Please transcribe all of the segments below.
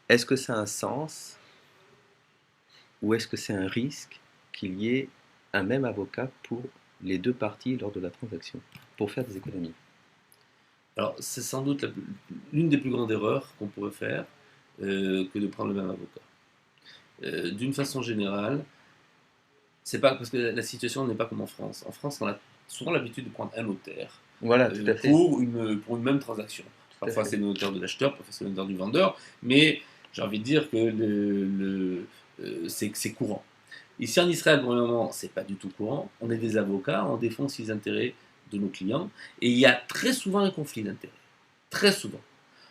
est-ce que ça a un sens ou est-ce que c'est un risque qu'il y ait un même avocat pour les deux parties lors de la transaction, pour faire des économies? Alors, c'est sans doute l'une des plus grandes erreurs qu'on pourrait faire que de prendre le même avocat. D'une façon générale, c'est pas parce que la situation n'est pas comme en France. En France, on a souvent l'habitude de prendre un notaire Voilà, tout à fait, pour une même transaction. tout à Parfois, fait. c'est le notaire de l'acheteur, parfois, c'est le notaire du vendeur, mais j'ai envie de dire que c'est courant. Ici en Israël, pour le moment, c'est pas du tout courant. On est des avocats, on défend aussi les intérêts de nos clients, et il y a très souvent un conflit d'intérêts. Très souvent.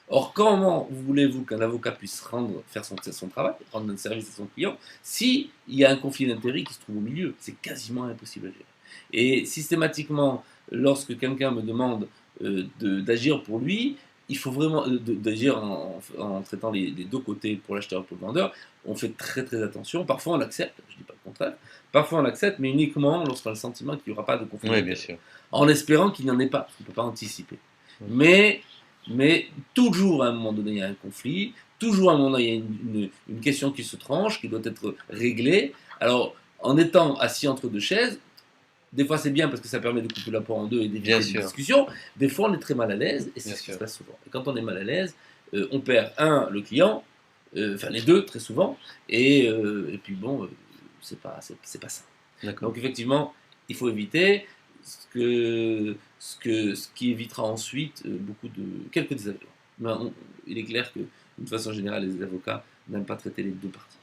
Or, comment voulez-vous qu'un avocat puisse faire son travail, rendre un service à son client, s'il y a un conflit d'intérêts qui se trouve au milieu? C'est quasiment impossible à gérer. Et systématiquement, lorsque quelqu'un me demande d'agir pour lui, il faut vraiment d'agir en traitant les deux côtés pour l'acheteur et pour le vendeur. On fait très très attention. Parfois on l'accepte, je ne dis pas le contraire. Parfois on l'accepte, mais uniquement lorsqu'on a le sentiment qu'il n'y aura pas de conflit Oui, bien d'intérêts. sûr. En espérant qu'il n'y en ait pas, parce qu'on ne peut pas anticiper. Oui. Mais mais toujours à un moment donné, il y a un conflit, toujours à un moment donné, il y a une question qui se tranche, qui doit être réglée. Alors, en étant assis entre deux chaises, des fois c'est bien parce que ça permet de couper la poire en deux et Bien d'éviter des sûr, discussions. Des fois on est très mal à l'aise et c'est bien ce qui se sûr. passe souvent. Et quand on est mal à l'aise, on perd le client, enfin les deux très souvent, et puis bon, c'est pas ça. D'accord. Donc effectivement, il faut éviter ce qui évitera ensuite quelques désagréments. Mais il est clair que, d'une façon générale, les avocats n'aiment pas traiter les deux parties.